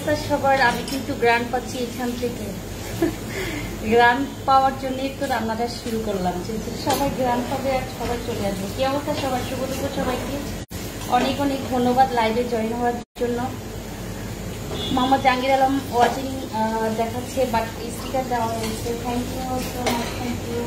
অবস্থা সবার? আমি কিন্তু গ্রান্ট পাচ্ছি এখান থেকে। গ্রান্ট পাওয়ার জন্যই তো রান্নাটা শুরু করলাম, যে সবাই গ্রান্ট পাবে আর সবাই চলে আসবে। কি অবস্থা সবার? শুভ দুপুর সবাইকে, অনেক অনেক ধন্যবাদ লাইভে জয়েন হওয়ার জন্য। মোহাম্মদ জাহাঙ্গীর আলম ওয়াচিং দেখাচ্ছে, বাট স্টিকার দেওয়া হয়েছে। Thank you so much, thank you.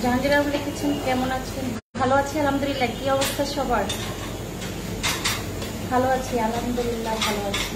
Jahangir Alam লিখেছেন কেমন আছেন? ভালো আছি আলহামদুলিল্লাহ। কি অবস্থা সবার? ভালো আছি আলহামদুলিল্লাহ, ভালো আছি।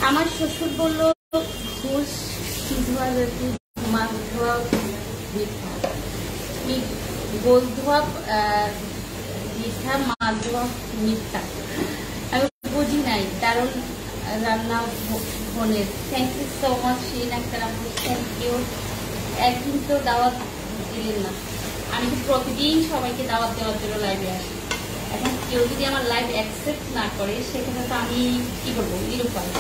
আমার শ্বশুর বললো ঘুষ ধোয়া মাছ ধোয়া গোল ধোয়া মিঠা, মাছ ধোয়া মিথ্যা। আমি বুঝি নাই, কারণ রান্না বোনের। থ্যাংক ইউ সো মাচ শিন আক্তার আপু, থ্যাংক ইউ। একদিন তো দাওয়াত দিলেন না। আমি তো প্রতিদিন সবাইকে দাওয়াত দেওয়ার জন্য লাইভে আসি। এখন কেউ যদি আমার লাইভ অ্যাকসেপ্ট না করে, সেখানে তো আমি কি করবো? নিরুপায়।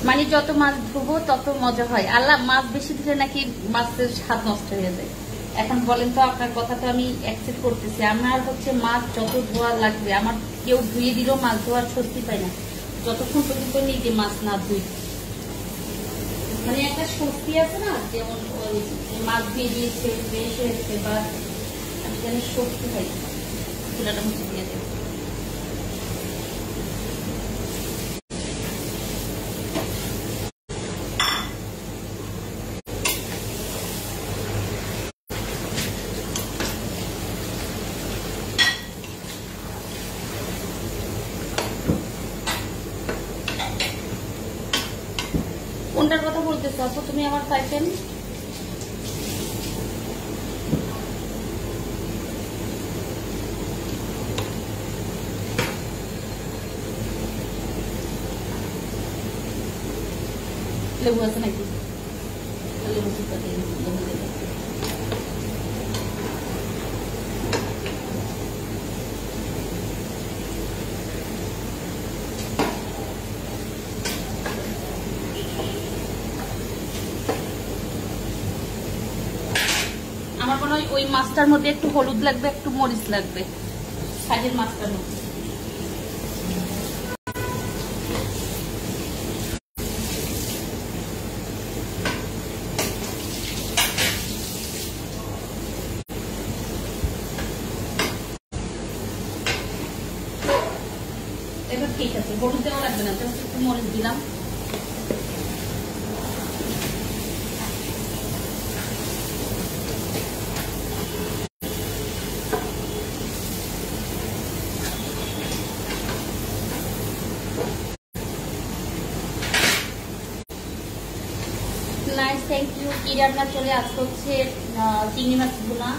মানে যত মাছ ধুবো তত মজা হয়। আল্লাহ, মাছ বেশি ধুলে নাকি মাছের স্বাদ নষ্ট হয়ে যায়। এখন বলেন তো, আপনার কথা তো আমি অ্যাকসেপ্ট করতেছি। আমার হচ্ছে মাছ যত ধোয়া লাগবে, আমার কেউ ধুয়ে দিলেও মাছ ধোয়ার স্বস্তি পাই না যতক্ষণ পর্যন্ত নিজে মাছ না ধুই। মানে একটা স্বস্তি আছে না, যেমন মাছ ধুয়ে দিয়েছে, ফ্রেশ হয়েছে, বা আমি জানি স্বস্তি পাই। চুলাটা মুছে দিয়ে দেবো। কোনটার কথা বলতেছো আপু তুমি? আমার পাইছেন লেবু আছে নাকি? লেবু চিপা দিয়ে ওই মাছটার মধ্যে একটু হলুদ লাগবে, একটু মরিচ লাগবে সাইডের মাছটার মধ্যে। এবার ঠিক আছে, হলুদ দেওয়া লাগবে না, একটু মরিচ দিলাম। Nice, thank you. কি রান্না চলে আজকে হচ্ছে চিংড়ি মাছ ভুনা,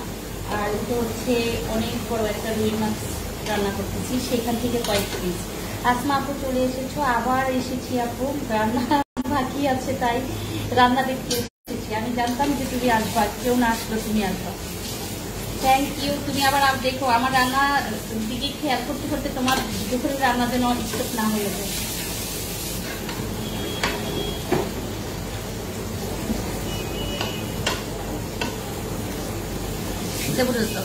আর এটা হচ্ছে অনেক বড় একটা রুই মাছ রান্না করতেছি, সেখান থেকে কয়েক পিস। আসমা আপু চলে এসেছো, আবার এসেছি আপু, রান্না বাকি আছে তাই রান্না দেখতে এসেছি। আমি জানতাম যে তুমি আসবা, কেউ না আসলো তুমি আসবা। Thank you. তুমি আবার দেখো আমার রান্না দিকে খেয়াল করতে করতে তোমার দুপুরের রান্না যেন স্টপ না হয়ে যায়। বুঝতো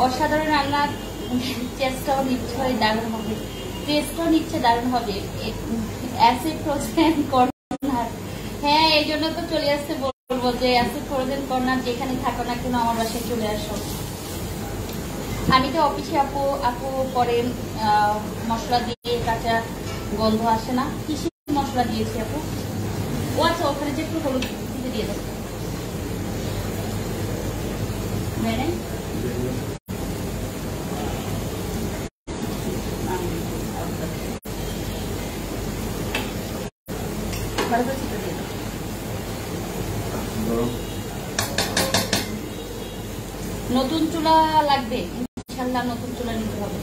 অসাধারণ রান্না, টেস্টটাও নিশ্চয়ই দারুণ হবে, টেস্টটাও নিশ্চয় দারুণ হবে। অ্যাসিড ফ্রোজেন কর্নার, হ্যাঁ এই জন্য তো চলে আসতে বলবো যে অ্যাসিড ফ্রোজেন কর্নার যেখানে থাকো না কেন আমার বাসায় চলে আসো। আমি তো অফিসে আপু পরে মশলা দিয়ে কাঁচা গন্ধ আসে না, কিসের মশলা দিয়েছি আপু? ও আচ্ছা, ওখানে যে একটু হলুদ দিয়ে দেবো। নতুন চুলা লাগবে, ইনশাল্লাহ নতুন চুলা নিতে হবে।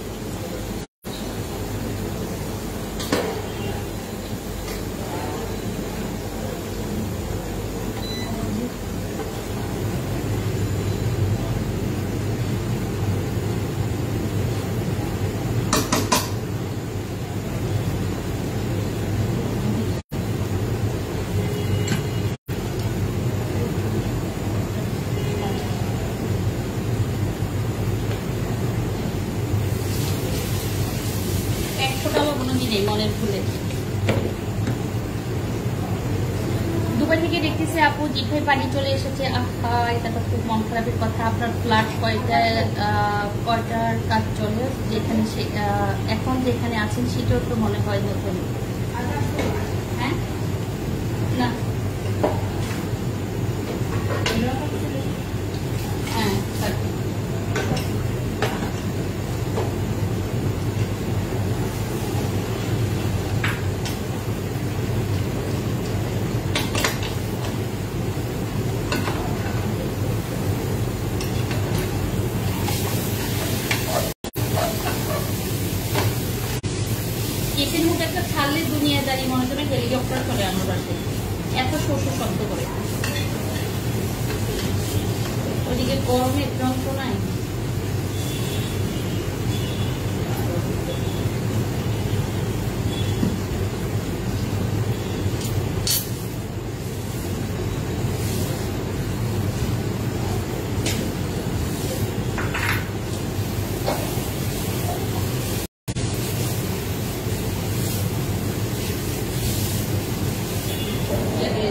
মনের ভুলে দুবাই থেকে দেখতেছে আপু জিভে পানি চলে এসেছে। এটা তো খুব মন খারাপের কথা। আপনার ফ্ল্যাট কয়টার কাজ চলে, যেখানে এখন যেখানে আছেন সেটাও তো মনে হয় নতুন। হ্যাঁ না হ্যাঁ কিচেন হুড একটা ছাড়লে দুনিয়াদারি মনে করে হেলিকপ্টার চলে আমার বাসায়, এত শস্য শব্দ করে। ওইদিকে গরমের যন্ত্রণায়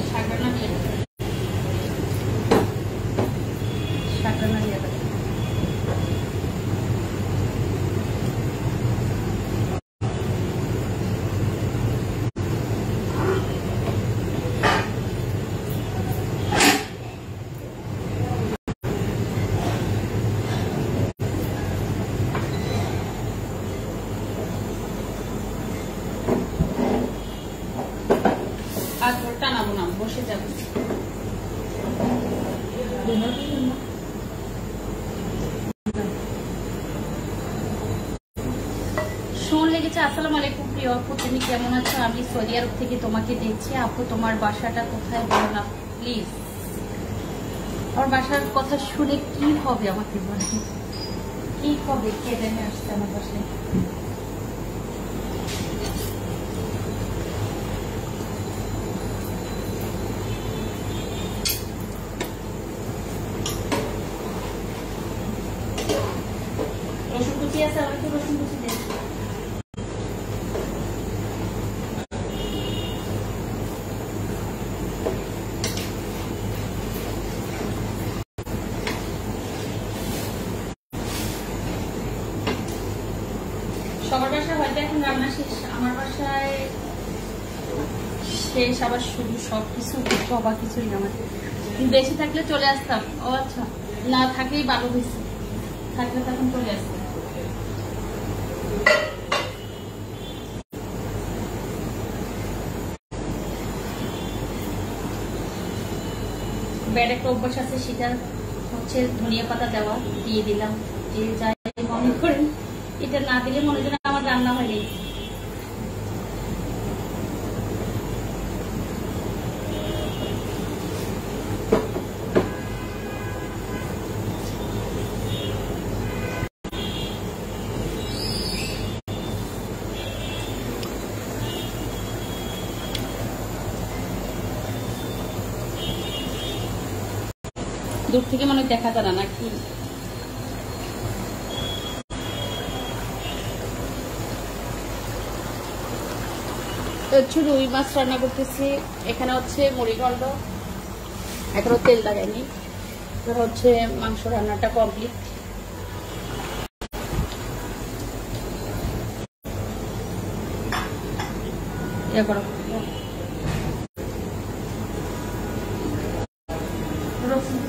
শাক রান্না দিয়ে শাক রান্না দিয়ে আর টানাবো না, বসে যাবে। শোন লেগেছে। আসসালামু আলাইকুম প্রিয় আপু, তুমি কেমন আছো? আমি সৌদি আরব থেকে তোমাকে দেখছি। আপু তোমার বাসাটা কোথায় বলো না প্লিজ। আমার বাসার কথা শুনে কি হবে আমাকে বলে, কি হবে? কে জানে আসছে আমার বাসায়। রসুন কুচি আছে, আমার একটু রসুন কুচি দেন। সবার বাসায় হয়তো এখন রান্না শেষ, আমার বাসায় শেষ আবার শুরু। সবকিছু সবা কিছুই আমাদের। বেশি থাকলে চলে আসতাম। ও আচ্ছা, না থাকলেই ভালো হয়েছে, থাকলে তখন চলে আসতাম। ব্যাড একটা অভ্যাস আছে, সেটা হচ্ছে ধনিয়া পাতা দেওয়া। দিয়ে দিলাম, যে যাই মনে করেন। এটা না দিলে মনে হয় আমার রান্না হয়নি। দূর থেকে মনে দেখা যায় না নাকি? হচ্ছে রুই মাছ রান্না করতেছি। এখানে হচ্ছে মুড়িঘণ্ট, এখনো তেল লাগাইনি। হচ্ছে মাংস রান্নাটা কমপ্লিট। ইয়ে করো রসুন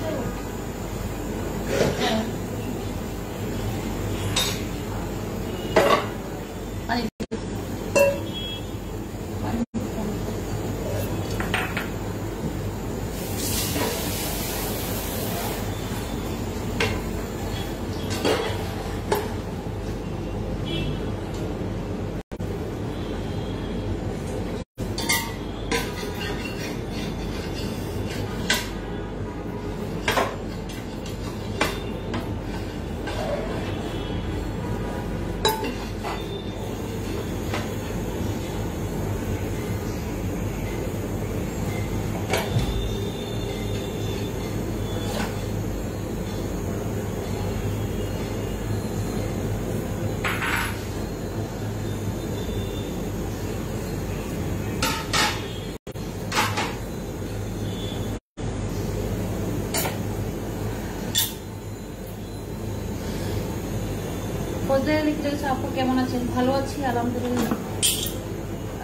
আপু কেমন আছেন? ভালো আছি আলহামদুলিল্লাহ।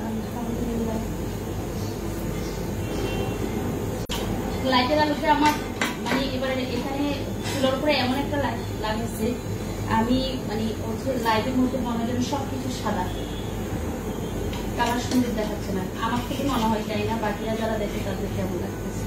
আলহামদুলিল্লাহ। লাইটের আলোতে আমার মানে এবারে এখানে চুলোর উপরে এমন একটা লাইট লাগেছে, আমি মানে হচ্ছে লাইটের মধ্যে মনে হয় সবকিছু সাদা, কালার সুন্দর দেখাচ্ছে না। আমার থেকে মনে হয়, জানি না বাকিরা যারা দেখে তাদের কেমন লাগতেছে।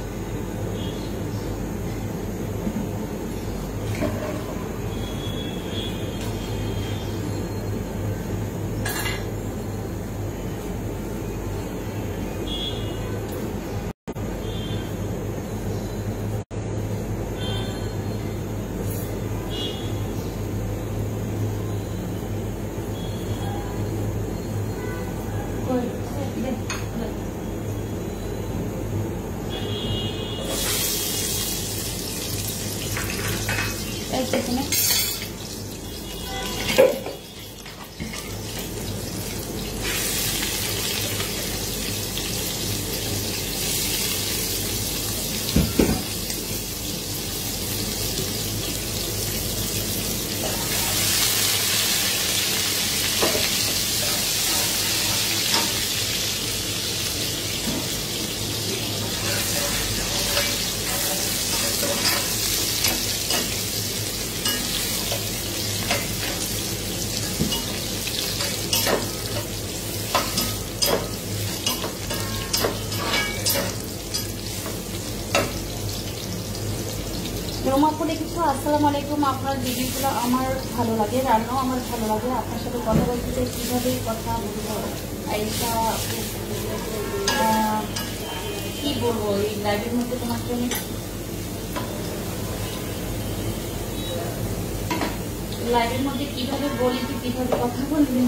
রোমা আপু লিখেছো, আসসালামু আলাইকুম। আপনার ভিডিওগুলো আমার ভালো লাগে, রান্নাও আমার ভালো লাগে। আপনার সাথে কথা বলতে চাই, কীভাবে কথা বলবো আয়েশা? কি বলবো এই লাইভের মধ্যে তোমার জন্য? লাইভের মধ্যে কিভাবে বলি, কিভাবে কথা বলবি?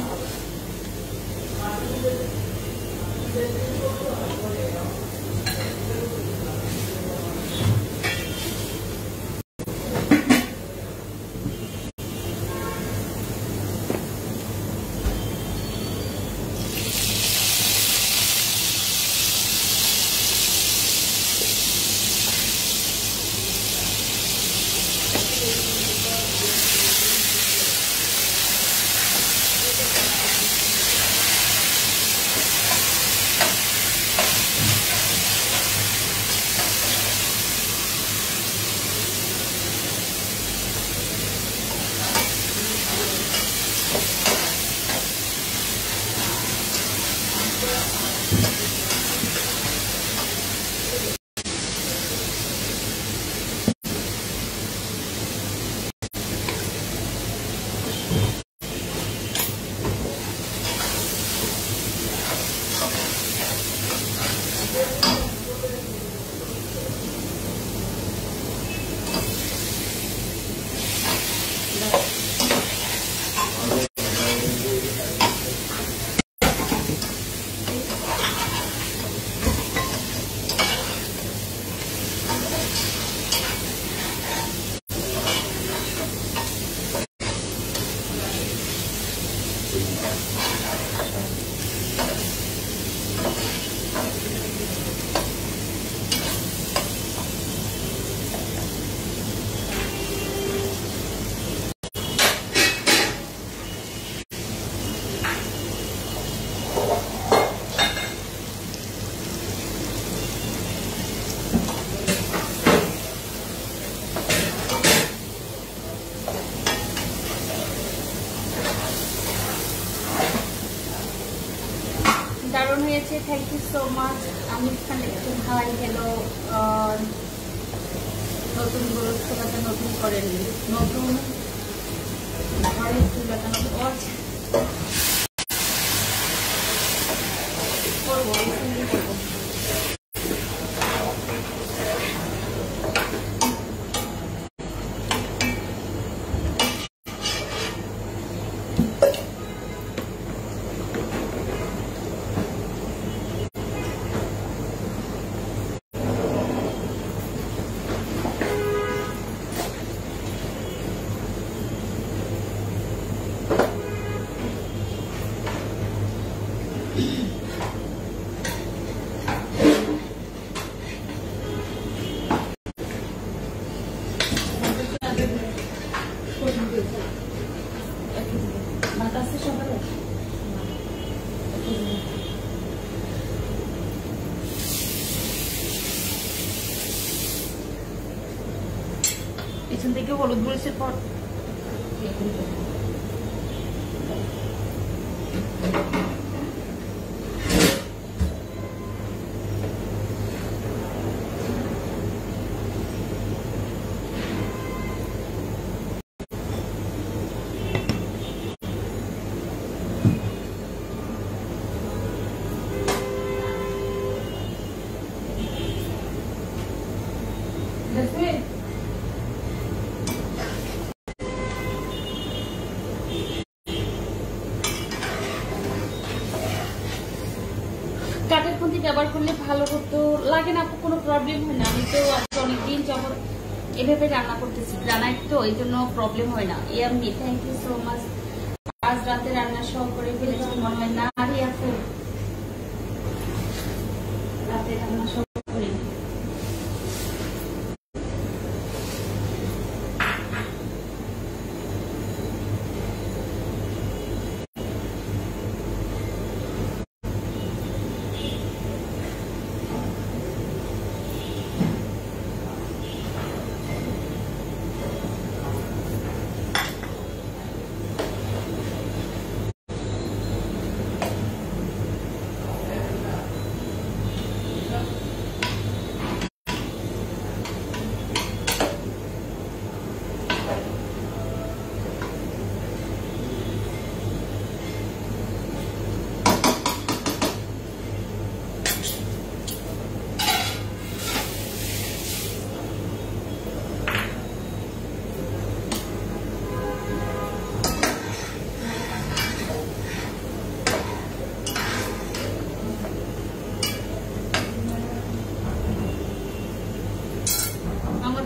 দারুণ হয়েছে, থ্যাংক ইউ সো মাচ। আমি একটু ভাই হ্যালো। নতুন গোলক চুলাটা নতুন করেন, নতুন ঘরের চুলাটা নতুন করবো, করবো। পিছন থেকে হলুদ মরিচের পর কাঠের খুন্তি ব্যবহার করলে ভালো হতো, লাগে না, কোনো প্রবলেম হয় না। আমি তো অনেকদিন যখন এভাবে রান্না করতেছি, গ্রানাইট তো এই জন্য প্রবলেম হয় না। এমনি থ্যাংক ইউ সো মাচ। আজ রাতে রান্না সহ করে ফেলেছি মনে হয় না। আরে আছে রাতে রান্না সহ করে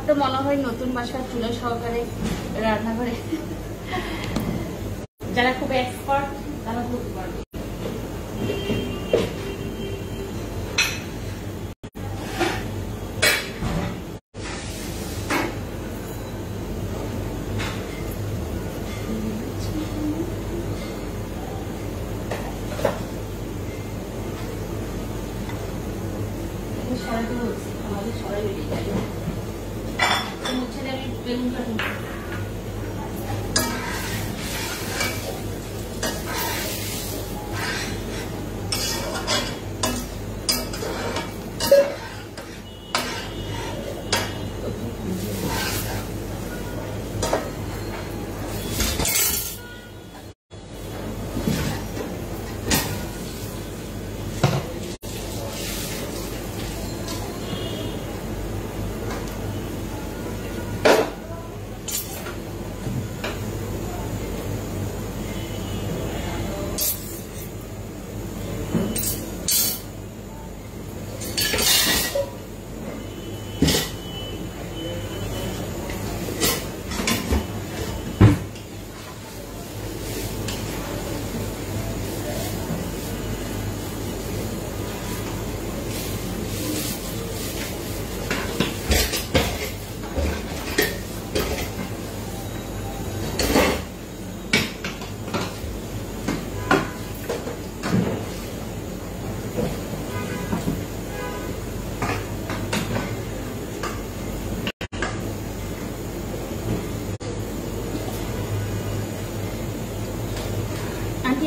তো মনে হয় নতুন বাসার চুলা সহকারে রান্না করে। যারা খুব এক্সপার্ট তারা করতে পারবে। আমাদের সবাই বেরিয়ে যাবে। আমি বেলুনটা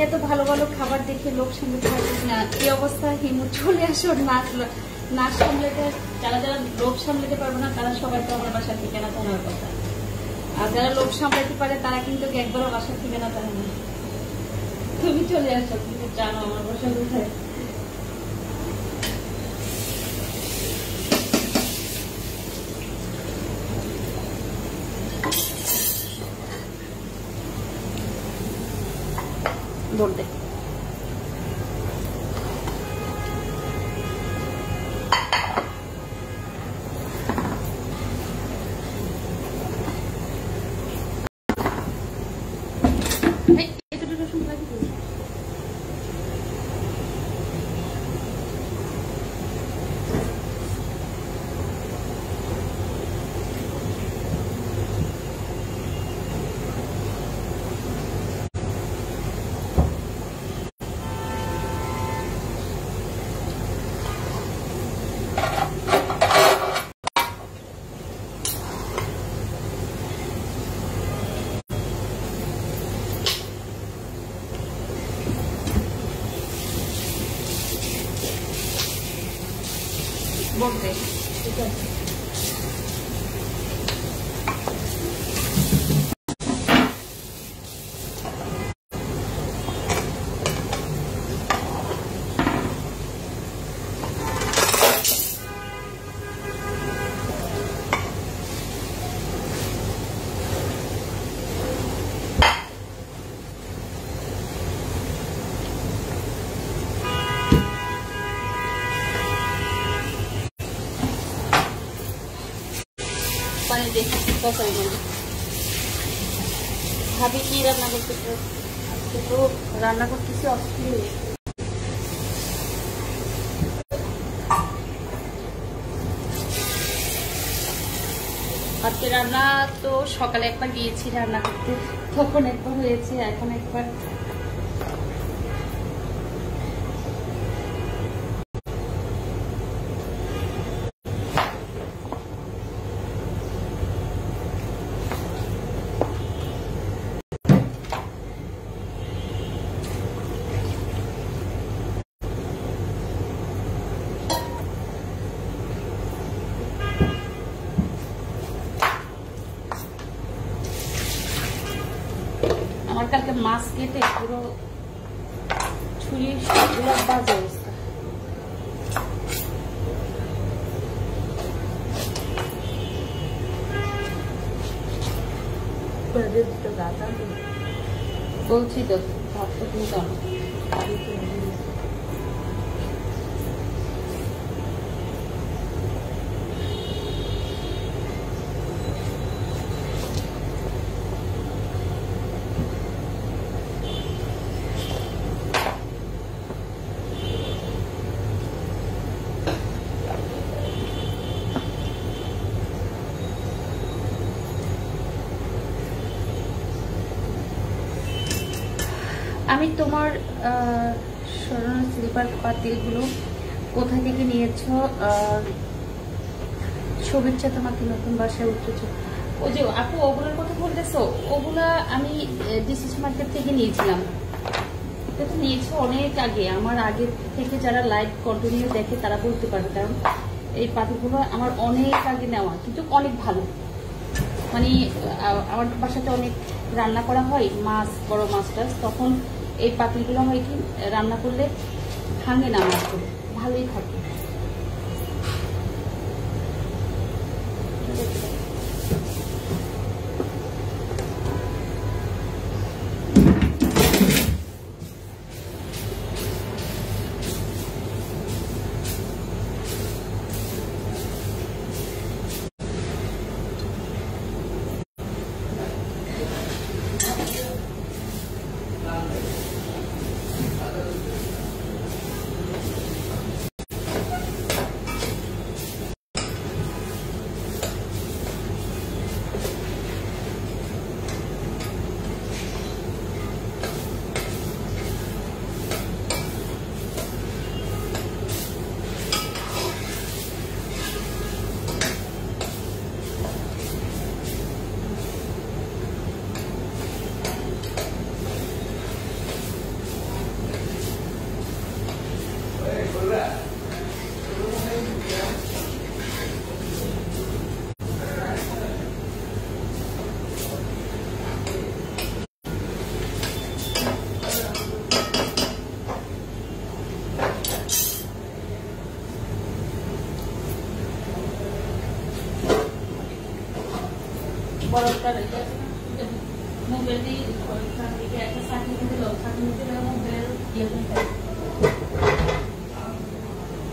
এত ভালো ভালো খাবার দেখে লোক সামলাতে পারছিস না, এই অবস্থা হিমু চলে আসো। নাচ সামলাতে যারা যারা লোক সামলাতে পারবে না তারা সবাই তো আমার বাসা ঠিকানা জানার কথা, আর যারা লোক সামলাতে পারে তারা কিন্তু একবারও বাসা ঠিকানা জানে না। তুমি চলে আসো, তুমি জানো আমার বাসা কোথায়। বলতে এতটুকু শুনতে লাগে। বলতে ঠিক আছে। ভাবি কি রান্না করতেছে, তো রান্না করতেছি অস্থির। আজকে রান্না তো সকালে একবার গিয়েছি রান্না করতে, তখন একবার হয়েছে, এখন একবার। আমার কালকে মাছ কেটে পুরো ছুরি সবগুলো বাজে অবস্থা। বলছি তো ভাবতে তুমি জানো আমি তোমার স্বর্ণ সিলভার পাতিলগুলো কোথা থেকে নিয়েছো? শুভেচ্ছা তোমাকে নতুন বাসায় উঠেছো। ওই যে আপু ওগুলোর কথা বলতেছো, ওগুলা আমি ডিসিসি মার্কেট থেকে নিয়েছিলাম। এটা তো নিয়েছো অনেক আগে, আমার আগে থেকে যারা লাইভ কন্টিনিউ দেখে তারা বলতে পারবে, কারণ এই পাতিলগুলো আমার অনেক আগে নেওয়া, কিন্তু অনেক ভালো। মানে আমার বাসাতে অনেক রান্না করা হয়, মাছ, বড় মাছ টাছ, তখন এই পাতিলগুলো হয় কি রান্না করলে ভাঙে না, মাছগুলো ভালোই থাকে।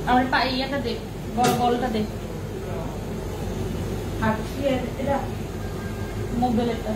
আমার ইয়েটা দে, বড় বলটা দে, আর এটা মোবাইলটা।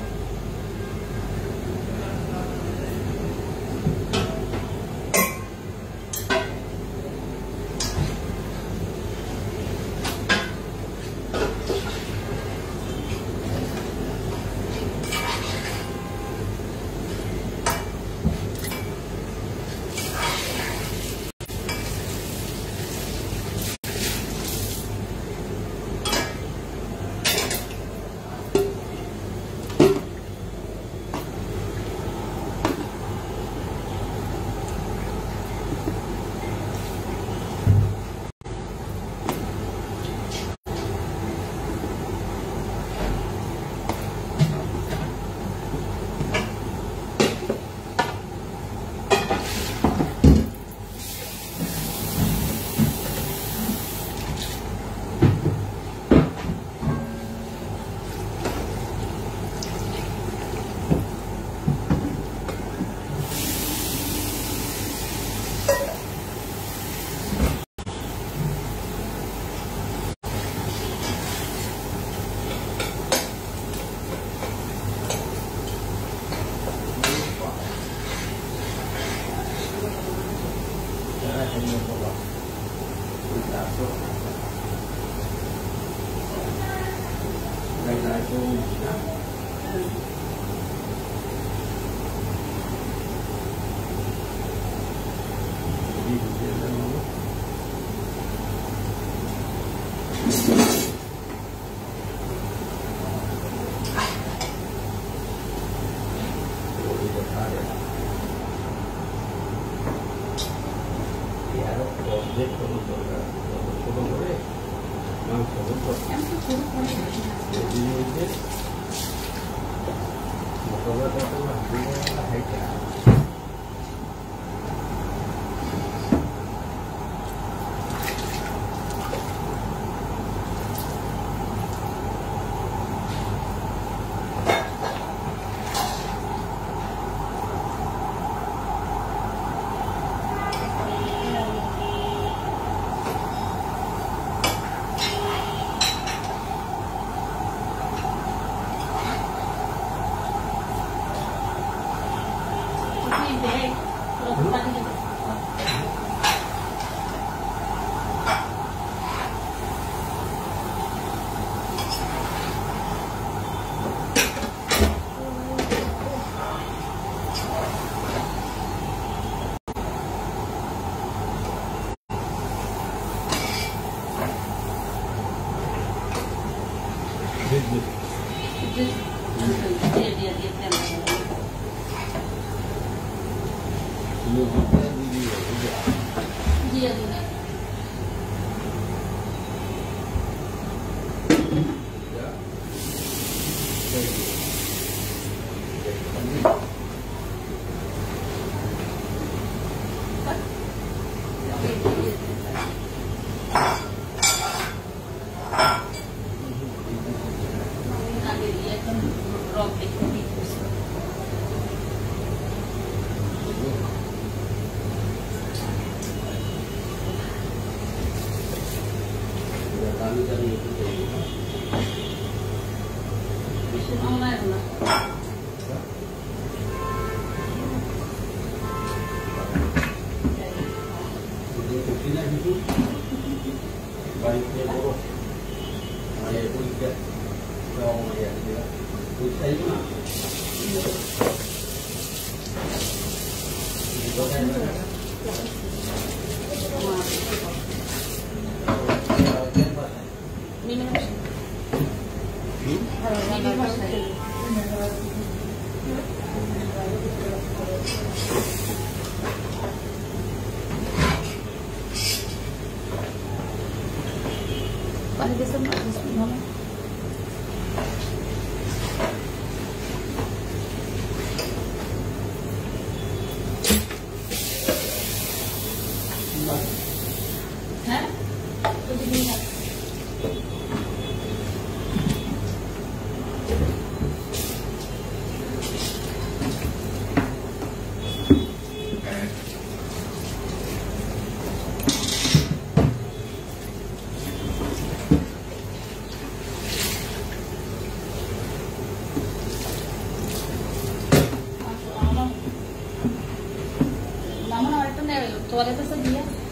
Toaleta ese día.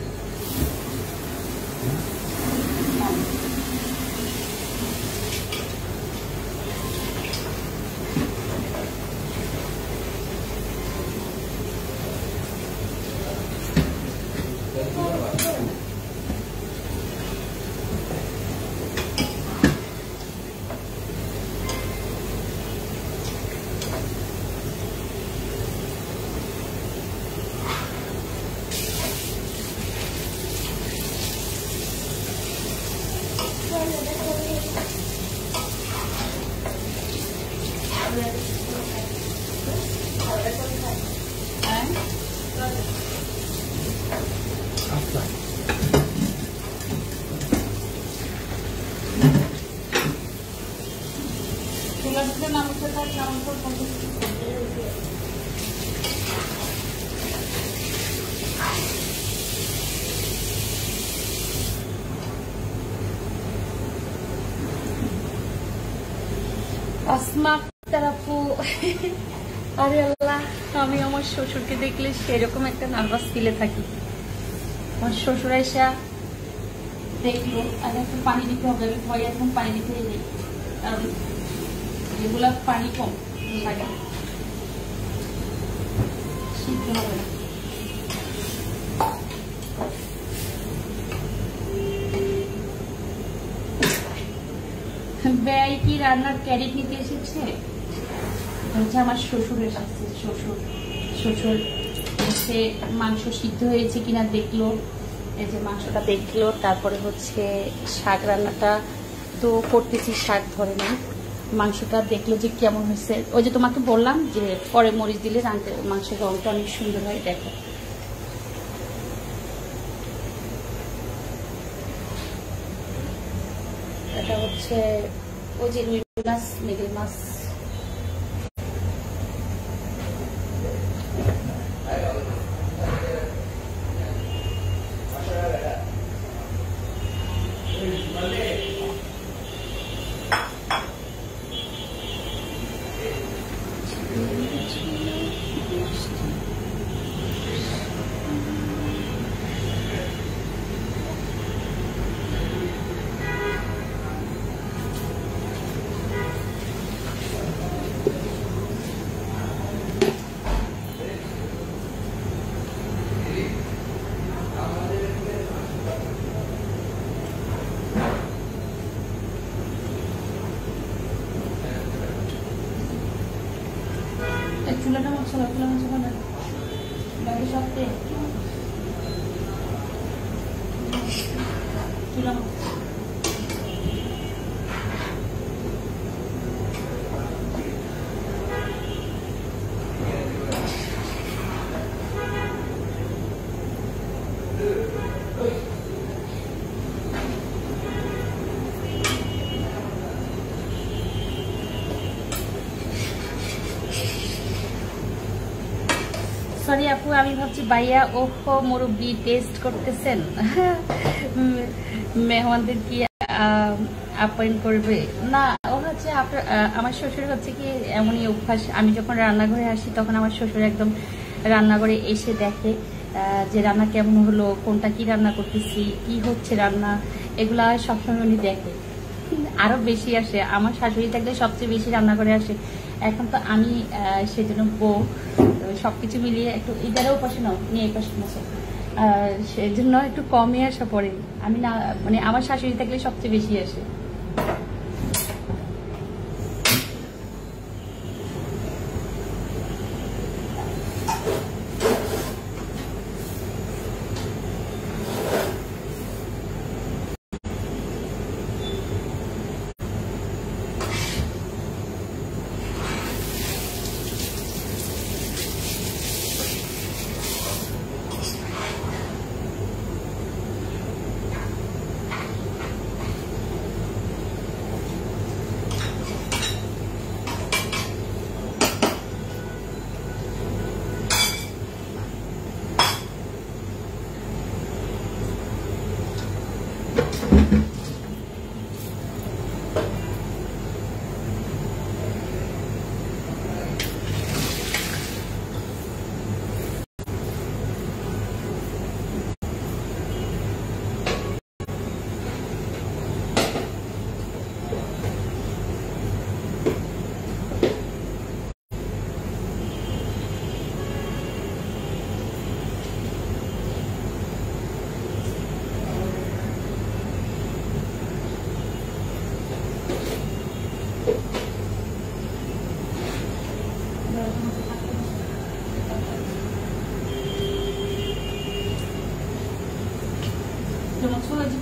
আসমা তারাপু আরে আল্লাহ আমি আমার শ্বশুরকে দেখলে সেরকম একটা নার্ভাস ফিলে থাকি আমার শ্বশুর আইসা দেখলো আর একটু পানি দিতে হবে আমি ভয় এখন পানি দিতে নেই কারণ এগুলা পানি কম লাগে সিদ্ধ হবে না ব্যয় কি রান্নার ক্যারেট নিতে এসেছে হচ্ছে আমার শ্বশুর এসেছে শ্বশুর এসে মাংস সিদ্ধ হয়েছে কিনা দেখলো এই যে মাংসটা দেখলো তারপরে হচ্ছে শাক রান্নাটা তো করতেছি শাক ধরে না মাংসটা দেখলো যে কেমন হয়েছে ওই যে তোমাকে বললাম যে পরে মরিচ দিলে রান্নাতে মাংসের রংটা অনেক সুন্দর হয় দেখো এটা হচ্ছে ওই যে রুই মাছ মৃগেল মাছ চুলাটা মশলা চুলা মশলা বাকি সব চুলা সরি আপু, আমি ভাবছি ভাইয়া ওহো মুরব্বি টেস্ট করতেছেন, মেহমানদের কি আপ্যায়ন করবে না। ও হচ্ছে আমার শ্বশুর হচ্ছে কি এমনই অভ্যাস, আমি যখন রান্নাঘরে আসি তখন আমার শ্বশুর একদম রান্নাঘরে এসে দেখে যে রান্না কেমন হলো, কোনটা কি রান্না করতেছি, কি হচ্ছে রান্না, এগুলা সবসময় উনি দেখে। আরো বেশি আসে, আমার শাশুড়ি থাকলে সবচেয়ে বেশি রান্না করে আসে। এখন তো আমি সেজন্য বউ, সবকিছু মিলিয়ে একটু ইদারেও পাশে নাও নিয়ে এই পাশে বসো, সেই জন্য একটু কমই আসা পড়ে। আমি না মানে আমার শাশুড়ি থাকলে সবচেয়ে বেশি আসে।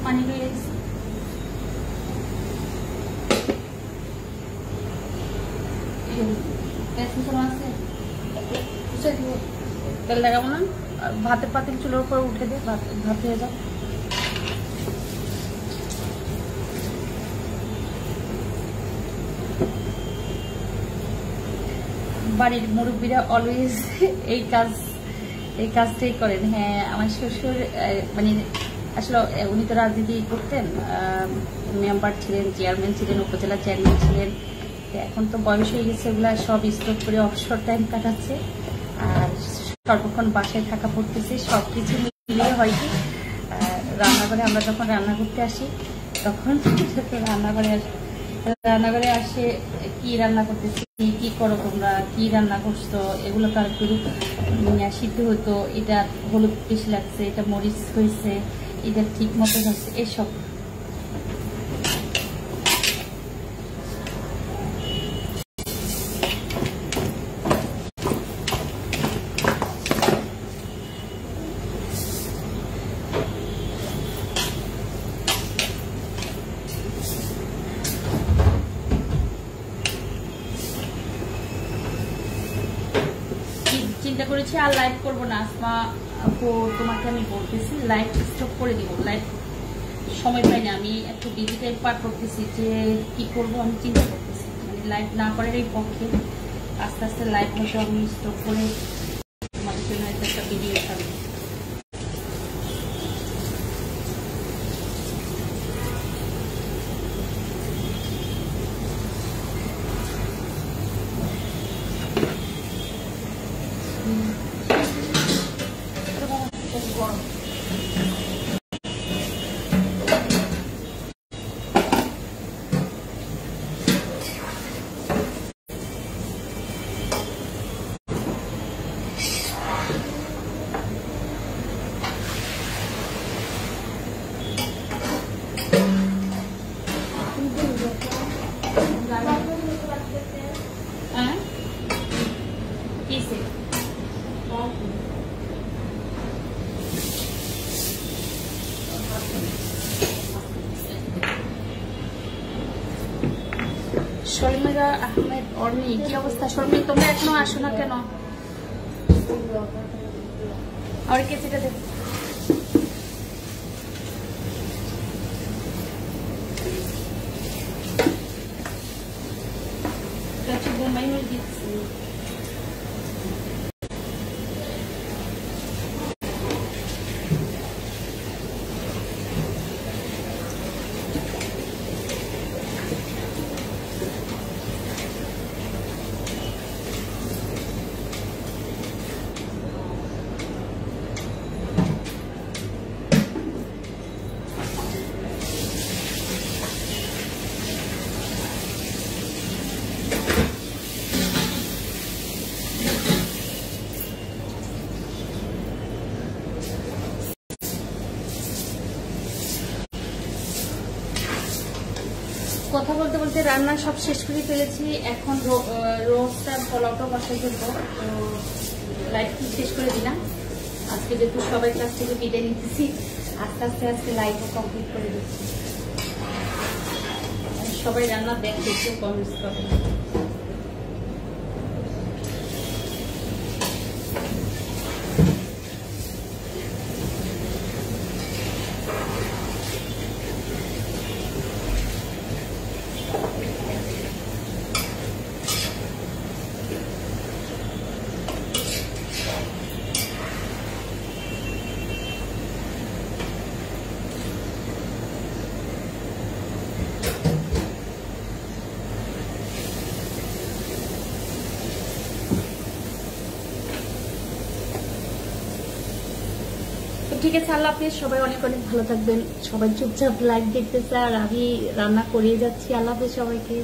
পানি রয়ে গেছে, তেল লাগাবো না, ভাতের পাতিল চুলোর উপর উঠে দে, ভাত হয়ে যাও। বাড়ির মুরব্বীরা অলওয়েজ এই কাজটাই করেন। হ্যাঁ, আমার শ্বশুর মানে আসলে উনি তো রাজনীতি করতেন, মেম্বার ছিলেন, চেয়ারম্যান ছিলেন, উপজেলা চেয়ারম্যান ছিলেন। এখন তো বয়স হয়ে গেছে, এগুলা সব স্টপ করে অবসর টাইম কাটাচ্ছে আর সর্বক্ষণ বাসায় থাকা পড়তেছে। সবকিছু মিলিয়ে হয় কি রান্নাঘরে আমরা যখন রান্না করতে আসি তখন রান্নাঘরে আসে কি রান্না করতেছি, কি করো তোমরা, কি রান্না করছো, এগুলো তো আর একটু সিদ্ধ হতো, এটা হলুদ বেশি লাগছে, এটা মরিচ হয়েছে, এটা ঠিক মতো হচ্ছে, এসব। চিন্তা করেছি আর লাইভ করবো না আসমা আপু, তোমাকে আমি বলতেছি লাইভ স্টপ করে দিব। লাইভ সময় পাই না, আমি একটু বিজি টাইম পার করতেছি, যে কি করবো আমি চিন্তা করতেছি, মানে লাইভ না করার এই পক্ষে আস্তে আস্তে লাইভ হয়তো আমি স্টপ করে তোমাদের জন্য একটা ভিডিও ছাড়বো। শর্মিলা আহমেদ অর্নি, কি অবস্থা শর্মি? তোমরা এখনো আসো না কেন? আর কেচিটা দেখ। বোমাই হয়ে দিচ্ছি। কথা বলতে বলতে রান্না সব শেষ করে ফেলেছি। এখন রোস্টটা পোলাওটা বসাই ফেলবো। তো লাইভ শেষ করে দিলাম। আজকে যেহেতু সবাই কাছ থেকে বিদায় নিতেছি, আস্তে আস্তে আজকে লাইভও কমপ্লিট করে দিচ্ছি। সবাই রান্না দেখতে একটু কমেন্টস করবেন। ঠিক আছে, আল্লাহ হাফেজ। সবাই অনেক অনেক ভালো থাকবেন। সবাই চুপচাপ লাইভ দেখতেছে আর আমি রান্না করিয়ে যাচ্ছি। আল্লাহ হাফেজ সবাইকে।